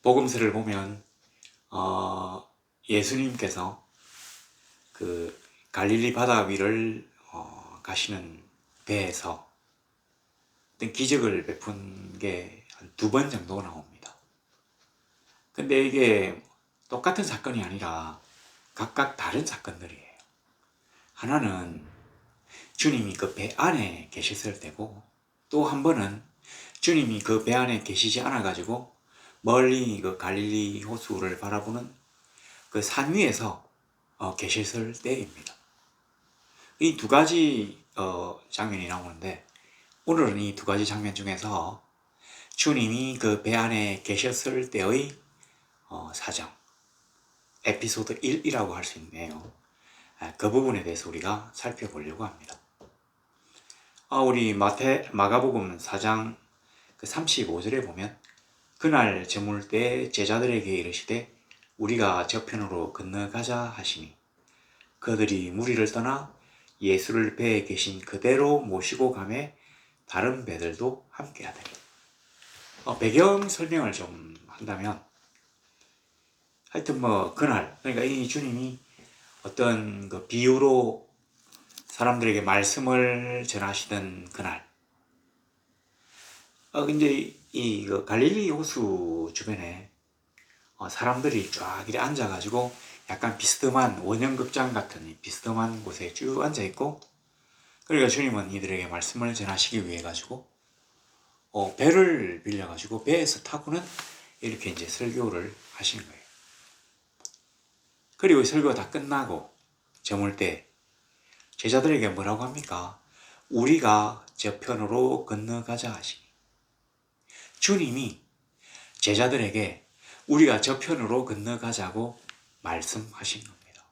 복음서를 보면 예수님께서 그 갈릴리 바다 위를 가시는 배에서 어떤 기적을 베푼 게 한 2번 정도 나옵니다. 근데 이게 똑같은 사건이 아니라 각각 다른 사건들이에요. 하나는 주님이 그 배 안에 계셨을 때고, 또 한 번은 주님이 그 배 안에 계시지 않아 가지고 멀리 그 갈릴리 호수를 바라보는 그 산 위에서 계셨을 때입니다. 이 2가지 장면이 나오는데, 오늘은 이 2가지 장면 중에서 주님이 그 배 안에 계셨을 때의 사정, 에피소드 1이라고 할 수 있네요. 그 부분에 대해서 우리가 살펴보려고 합니다. 우리 마가복음 4장 35절에 보면, 그날 저물 때 제자들에게 이르시되 우리가 저편으로 건너가자 하시니 그들이 무리를 떠나 예수를 배에 계신 그대로 모시고 가매 다른 배들도 함께 하더니. 배경 설명을 좀 한다면, 하여튼 그날, 그러니까 이 주님이 어떤 그 비유로 사람들에게 말씀을 전하시던 그날, 근데 이 갈릴리 호수 주변에 사람들이 쫙 이렇게 앉아가지고 약간 비스듬한 원형극장 같은 비스듬한 곳에 쭉 앉아있고, 그러니까 주님은 이들에게 말씀을 전하시기 위해 가지고 배를 빌려가지고 배에서 타고는 이렇게 이제 설교를 하시는 거예요. 그리고 설교가 다 끝나고 저물 때 제자들에게 뭐라고 합니까? 우리가 저편으로 건너가자 하시니. 주님이 제자들에게 우리가 저편으로 건너가자고 말씀하신 겁니다.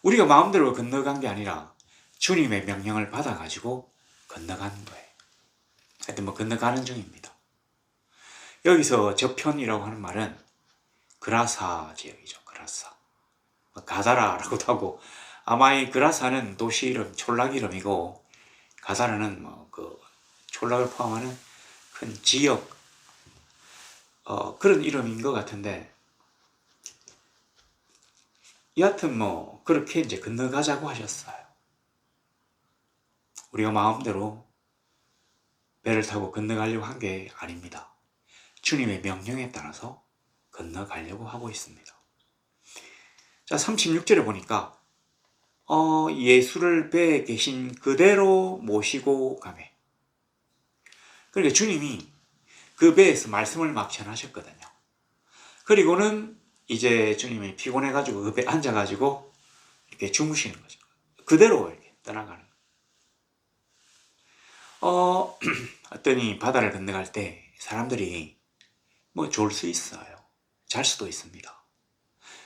우리가 마음대로 건너간 게 아니라 주님의 명령을 받아가지고 건너간 거예요. 하여튼 건너가는 중입니다. 여기서 저편이라고 하는 말은 그라사 지역이죠. 그라사. 가다라라고도 하고, 아마 이 그라사는 도시 이름, 촌락 이름이고, 가다라는 그 촌락을 포함하는 큰 지역, 그런 이름인 것 같은데, 여하튼 그렇게 이제 건너가자고 하셨어요. 우리가 마음대로 배를 타고 건너가려고 한 게 아닙니다. 주님의 명령에 따라서 건너가려고 하고 있습니다. 자, 36절에 보니까 예수를 배에 계신 그대로 모시고 가매. 그러니까 주님이 그 배에서 말씀을 막 전하셨거든요. 그리고는 이제 주님이 피곤해가지고 그 배에 앉아가지고 이렇게 주무시는 거죠. 그대로 이렇게 떠나가는 거예요. 어떠니 바다를 건너갈 때 사람들이 졸 수 있어요. 잘 수도 있습니다.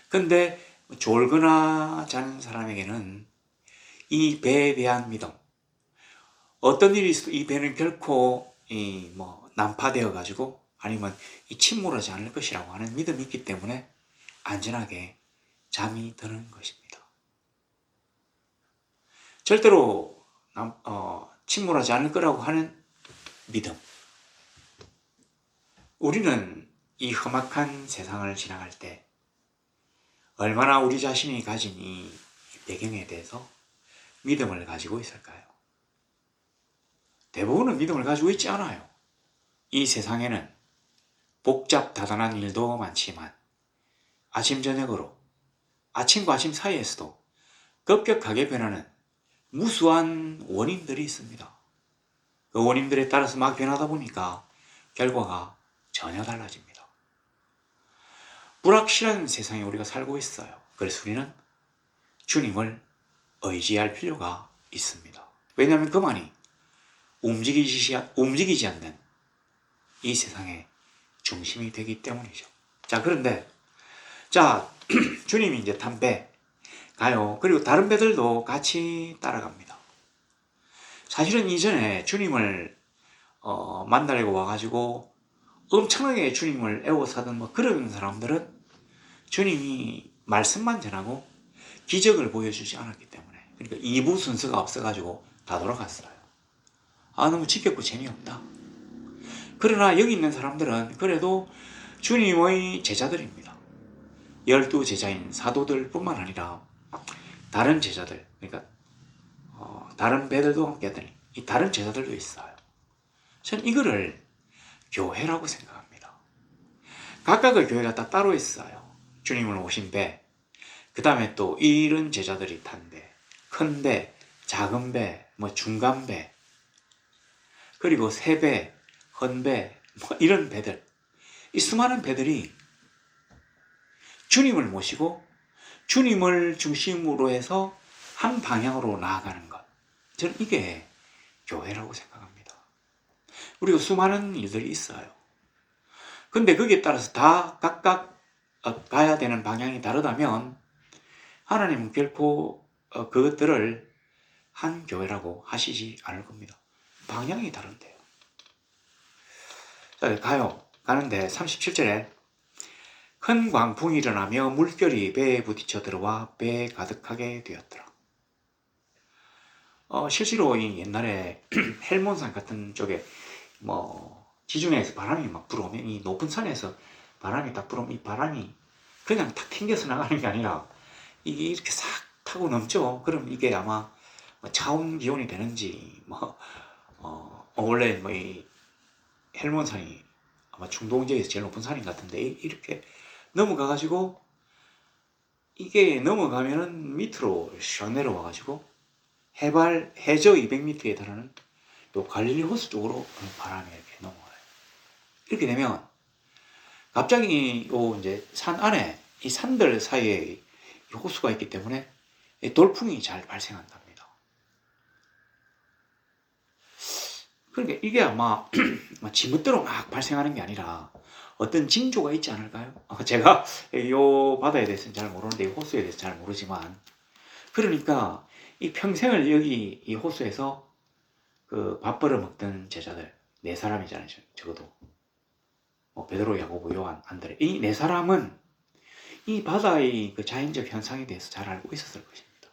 근데 졸거나 자는 사람에게는 이 배에 대한 믿음, 어떤 일이 있어도 이 배는 결코 난파되어 가지고 아니면 침몰하지 않을 것이라고 하는 믿음이 있기 때문에 안전하게 잠이 드는 것입니다. 절대로 침몰하지 않을 거라고 하는 믿음. 우리는 이 험악한 세상을 지나갈 때 얼마나 우리 자신이 가진 이 배경에 대해서 믿음을 가지고 있을까요? 대부분은 믿음을 가지고 있지 않아요. 이 세상에는 복잡다단한 일도 많지만 아침 저녁으로, 아침과 아침 사이에서도 급격하게 변하는 무수한 원인들이 있습니다. 그 원인들에 따라서 막 변하다 보니까 결과가 전혀 달라집니다. 불확실한 세상에 우리가 살고 있어요. 그래서 우리는 주님을 의지할 필요가 있습니다. 왜냐하면 그만이 움직이지 않는 이 세상의 중심이 되기 때문이죠. 자, 그런데 주님이 이제 탄 배 가요. 그리고 다른 배들도 같이 따라갑니다. 사실은 이전에 주님을 만나려고 와가지고 엄청나게 주님을 애워사던 그런 사람들은 주님이 말씀만 전하고 기적을 보여주지 않았기 때문에, 그러니까 2부 순서가 없어가지고 다 돌아갔어요. 너무 지겹고 재미없다. 그러나 여기 있는 사람들은 그래도 주님의 제자들입니다. 12제자인 사도들 뿐만 아니라 다른 제자들, 그러니까 다른 배들도 함께 하더니 이 다른 제자들도 있어요. 저는 이거를 교회라고 생각합니다. 각각의 교회가 다 따로 있어요. 주님을 오신 배, 그 다음에 또 이런 제자들이 탄 배, 큰 배, 작은 배, 뭐 중간 배, 그리고 새 배, 헌 배, 뭐 이런 배들, 이 수많은 배들이 주님을 모시고 주님을 중심으로 해서 한 방향으로 나아가는 것, 저는 이게 교회라고 생각합니다. 그리고 수많은 일들이 있어요. 근데 거기에 따라서 다 각각 가야 되는 방향이 다르다면 하나님은 결코 그것들을 한 교회라고 하시지 않을 겁니다. 방향이 다른데요. 자, 가는데 37절에 큰 광풍이 일어나며 물결이 배에 부딪혀 들어와 배에 가득하게 되었더라. 실제로 이 옛날에 헬몬산 같은 쪽에 지중해에서 바람이 막 불어오면 이 높은 산에서 바람이 딱 불어오면 이 바람이 그냥 탁 튕겨서 나가는 게 아니라 이게 이렇게 싹 타고 넘죠. 그럼 이게 아마 차온 기온이 되는지 원래 이 헬몬산이 아마 중동 지역에서 제일 높은 산인 것 같은데 이렇게 넘어가가지고 이게 넘어가면은 밑으로 샥 내려와가지고 해저 200m에 달하는 또 갈릴리 호수 쪽으로 바람이 이렇게 넘어와요. 이렇게 되면 갑자기 이제 산 안에 이 산들 사이에 호수가 있기 때문에 돌풍이 잘 발생한답니다. 그러니까 이게 아마 지멋대로 막 발생하는 게 아니라 어떤 징조가 있지 않을까요? 제가 이 바다에 대해서는 잘 모르는데 이 호수에 대해서 잘 모르지만, 그러니까 이 평생을 여기 이 호수에서 그 밥 벌어 먹던 제자들 4사람이잖아요. 적어도 베드로, 야고보, 요한, 안드레, 이 4사람은 이 바다의 그 자연적 현상에 대해서 잘 알고 있었을 것입니다.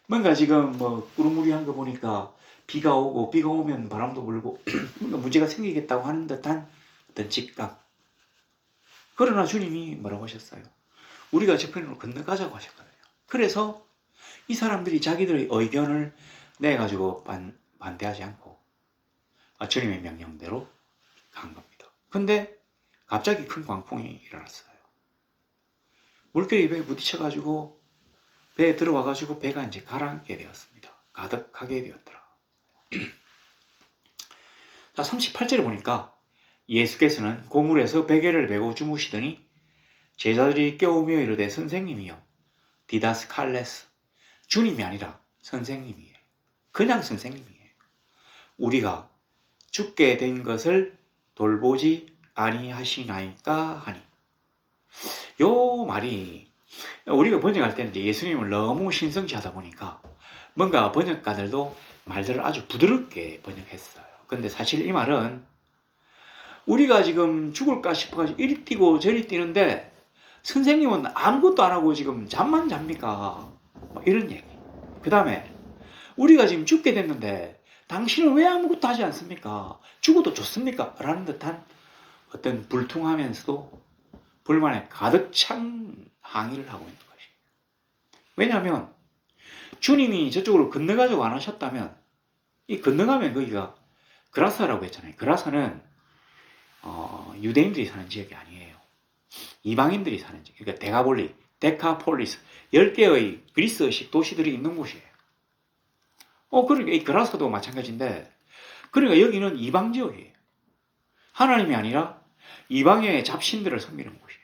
뭔가 지금 꾸르무리한 거 보니까 비가 오면 바람도 불고 뭔가 문제가 생기겠다고 하는 듯한 어떤 직감. 그러나 주님이 뭐라고 하셨어요? 우리가 저편으로 건너가자고 하셨거든요. 그래서 이 사람들이 자기들의 의견을 내가지고 반대하지 않고 주님의 명령대로 간 겁니다. 근데 갑자기 큰 광풍이 일어났어요. 물결이 배에 부딪혀가지고 배에 들어와가지고 배가 이제 가라앉게 되었습니다. 가득하게 되었더라. 자, 38절에 보니까 예수께서는 고물에서 베개를 메고 주무시더니 제자들이 깨우며 이르되 선생님이여, 디다스칼레스, 주님이 아니라 선생님이에요. 그냥 선생님이에요. 우리가 죽게 된 것을 돌보지 아니하시나이까 하니. 요 말이 우리가 번역할 때는 예수님을 너무 신성시 하다 보니까 뭔가 번역가들도 말들을 아주 부드럽게 번역했어요. 근데 사실 이 말은 우리가 지금 죽을까 싶어가지고 이리 뛰고 저리 뛰는데 선생님은 아무것도 안 하고 지금 잠만 잡니까? 이런 얘기. 그 다음에 우리가 지금 죽게 됐는데 당신은 왜 아무것도 하지 않습니까? 죽어도 좋습니까? 라는 듯한 어떤 불통하면서도 불만에 가득 찬 항의를 하고 있는 것이에요. 왜냐하면 주님이 저쪽으로 건너가자고 안 하셨다면, 이 건너가면 거기가 그라사라고 했잖아요. 그라사는 유대인들이 사는 지역이 아니에요. 이방인들이 사는 지역. 그러니까 데카폴리스 10개의 그리스식 도시들이 있는 곳이에요. 그러니까 이 그라사도 마찬가지인데, 그러니까 여기는 이방 지역이에요. 하나님이 아니라 이방의 잡신들을 섬기는 곳이에요.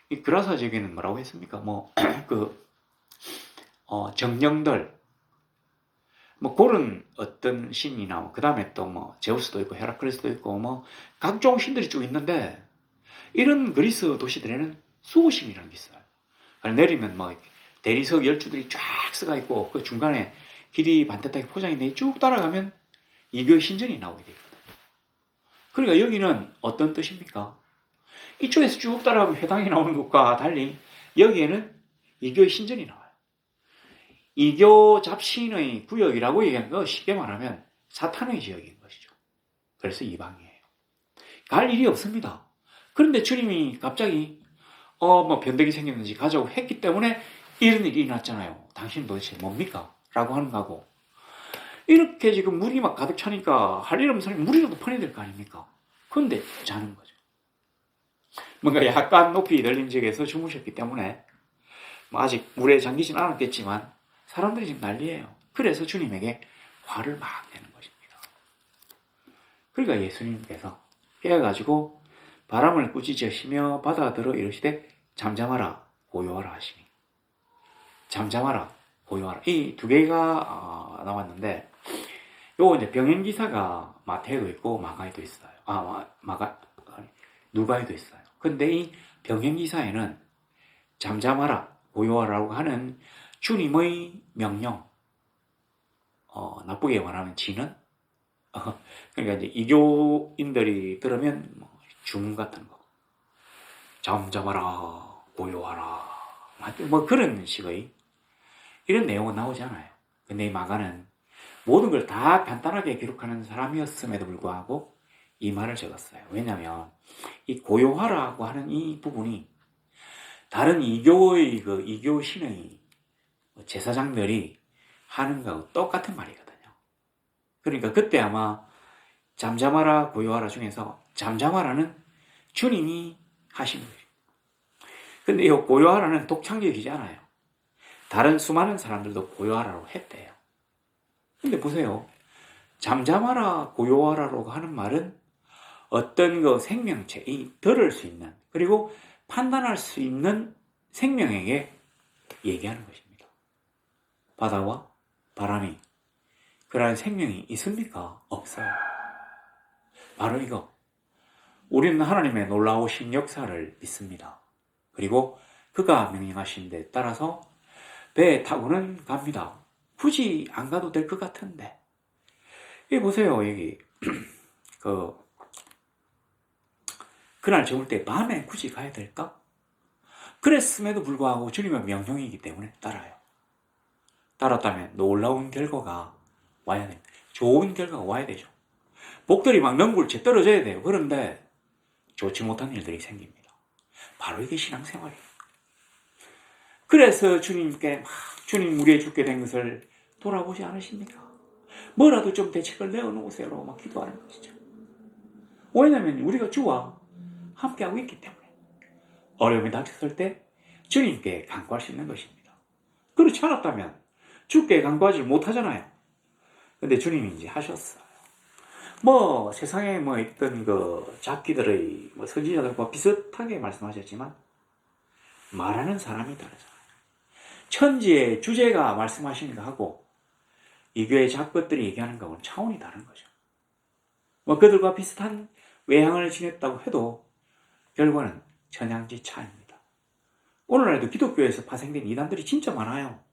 이 그라사 지역에는 뭐라고 했습니까? 정령들, 그런 어떤 신이나, 그 다음에 또 제우스도 있고, 헤라클레스도 있고, 각종 신들이 쭉 있는데, 이런 그리스 도시들에는 수호신이라는 게 있어요. 내리면 대리석 12줄이 쫙 쓰가 있고, 그 중간에 길이 반듯하게 포장인데 쭉 따라가면 이교의 신전이 나오게 되거든요. 그러니까 여기는 어떤 뜻입니까? 이쪽에서 쭉 따라가면 회당이 나오는 것과 달리 여기에는 이교의 신전이 나와요. 이교 잡신의 구역이라고 얘기하는 거 쉽게 말하면 사탄의 지역인 것이죠. 그래서 이방이에요. 갈 일이 없습니다. 그런데 주님이 갑자기 뭐 변덕이 생겼는지 가자고 했기 때문에 이런 일이 일어났잖아요. 당신 도대체 뭡니까? 라고 하는 거고, 이렇게 지금 물이 막 가득 차니까 할 일 없는 사람이 물이라도 퍼내야 될 거 아닙니까? 그런데 자는 거죠. 뭔가 약간 높이 들린 지역에서 주무셨기 때문에 뭐 아직 물에 잠기진 않았겠지만 사람들이 지금 난리예요. 그래서 주님에게 화를 막 내는 것입니다. 그러니까 예수님께서 깨어가지고 바람을 꾸짖으시며 바다들어 이르시되 잠잠하라 고요하라 하시니, 잠잠하라 고요하라, 이 두 개가 나왔는데, 요거 이제 병행기사가 마태에도 있고 마가에도 있어요. 누가에도 있어요. 근데 이 병행기사에는 잠잠하라 고요하라고 하는 주님의 명령, 나쁘게 말하면 지는, 그러니까 이제 이교인들이 들으면 뭐 주문 같은 거, 잠잠하라 고요하라, 뭐 그런 식의 이런 내용은 나오지 않아요. 근데 이 마가는 모든 걸 다 간단하게 기록하는 사람이었음에도 불구하고 이 말을 적었어요. 왜냐하면 이 고요하라고 하는 이 부분이 다른 이교의 이교신의 제사장들이 하는 거하고 똑같은 말이거든요. 그러니까 그때 아마 잠잠하라 고요하라 중에서 잠잠하라는 주님이 하신 거예요. 근데 이 고요하라는 독창적이지 않아요. 다른 수많은 사람들도 고요하라고 했대요. 근데 보세요. 잠잠하라 고요하라라고 하는 말은 어떤 그 생명체, 이 들을 수 있는, 그리고 판단할 수 있는 생명에게 얘기하는 것입니다. 바다와 바람이 그러한 생명이 있습니까? 없어요. 바로 이거. 우리는 하나님의 놀라우신 역사를 믿습니다. 그리고 그가 명령하신 데 따라서 배에 타고는 갑니다. 굳이 안 가도 될 것 같은데. 여기 보세요. 여기 그날 저물 때 밤에 굳이 가야 될까? 그랬음에도 불구하고 주님의 명령이기 때문에 따라요. 따랐다면 놀라운 결과가 와야 됩니다. 좋은 결과가 와야 되죠. 복들이 막 능굴채 떨어져야 돼요. 그런데 좋지 못한 일들이 생깁니다. 바로 이게 신앙생활이에요. 그래서 주님께 주님 우리의 죽게 된 것을 돌아보지 않으십니까? 뭐라도 좀 대책을 내어놓으세요라고 막 기도하는 것이죠. 왜냐하면 우리가 주와 함께하고 있기 때문에 어려움이 닥쳤을 때 주님께 간구할 수 있는 것입니다. 그렇지 않았다면 주께 간구하지 못하잖아요. 근데 주님이 이제 하셨어요. 뭐 세상에 뭐 있던 그 잡기들의 선지자들과 비슷하게 말씀하셨지만 말하는 사람이 다르잖아요. 천지의 주제가 말씀하시는 거하고 이 교회 잡것들이 얘기하는 거하고는 차원이 다른 거죠. 뭐 그들과 비슷한 외향을 지냈다고 해도 결과는 천양지 차이입니다. 오늘날에도 기독교에서 파생된 이단들이 진짜 많아요.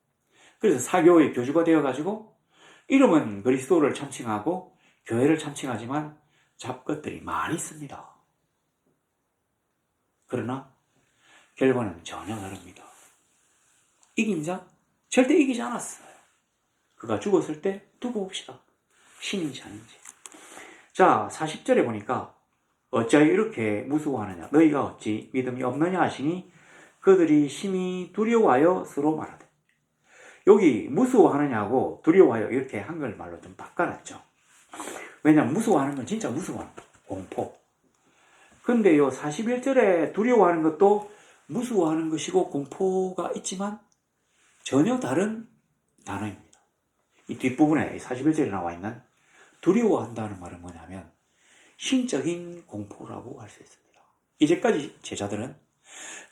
그래서 사교의 교주가 되어가지고 이름은 그리스도를 참칭하고 교회를 참칭하지만 잡것들이 많이 있습니다. 그러나 결과는 전혀 다릅니다. 이긴 자 절대 이기지 않았어요. 그가 죽었을 때 두고 봅시다. 신인지 아닌지. 자, 40절에 보니까 어찌하여 이렇게 무서워하느냐, 너희가 어찌 믿음이 없느냐 하시니 그들이 심히 두려워하여 서로 말하되. 여기 무서워하느냐고 두려워하여 이렇게 한글말로 좀 바꿔놨죠. 왜냐하면 무서워하는 건 진짜 무서워하는 거예요. 공포. 근데 요 41절에 두려워하는 것도 무서워하는 것이고 공포가 있지만 전혀 다른 단어입니다. 이 뒷부분에 41절에 나와 있는 두려워한다는 말은 뭐냐면 신적인 공포라고 할 수 있습니다. 이제까지 제자들은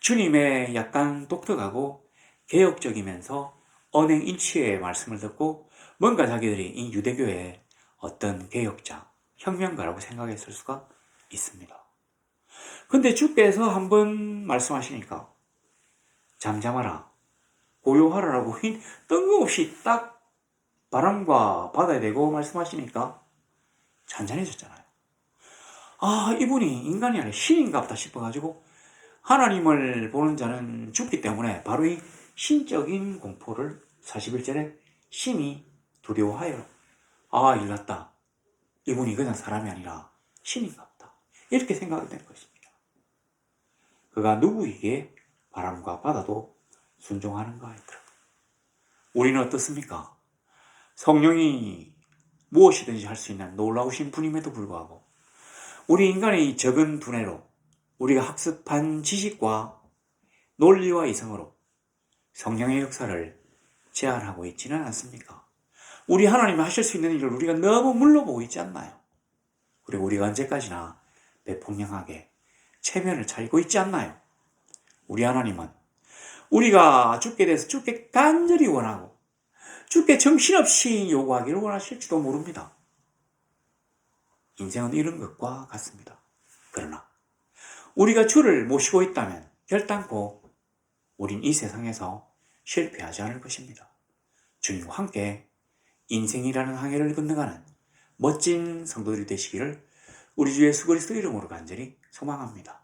주님의 약간 독특하고 개혁적이면서 언행일치의 말씀을 듣고 뭔가 자기들이 이 유대교의 어떤 개혁자, 혁명가라고 생각했을 수가 있습니다. 근데 주께서 한번 말씀하시니까 잠잠하라, 고요하라라고 뜬금없이 딱 바람과 바다에 대고 말씀하시니까 잔잔해졌잖아요. 아, 이분이 인간이 아니라 신인갑다 싶어가지고 하나님을 보는 자는 죽기 때문에 바로 이 신적인 공포를 41절에 심히 두려워하여 일났다. 이분이 그냥 사람이 아니라 신인갑다. 이렇게 생각이 되는 것입니다. 그가 누구에게 바람과 바다도 순종하는가 했더라. 우리는 어떻습니까? 성령이 무엇이든지 할 수 있는 놀라우신 분임에도 불구하고 우리 인간의 적은 두뇌로 우리가 학습한 지식과 논리와 이성으로 성령의 역사를 제한하고 있지는 않습니까? 우리 하나님이 하실 수 있는 일을 우리가 너무 물러보고 있지 않나요? 그리고 우리가 언제까지나 배폭명하게 체면을 차리고 있지 않나요? 우리 하나님은 우리가 죽게 돼서 죽게 간절히 원하고 죽게 정신없이 요구하기를 원하실지도 모릅니다. 인생은 이런 것과 같습니다. 그러나 우리가 주를 모시고 있다면 결단코 우린 이 세상에서 실패하지 않을 것입니다. 주님과 함께 인생이라는 항해를 건너가는 멋진 성도들이 되시기를 우리 주 예수 그리스도 이름으로 간절히 소망합니다.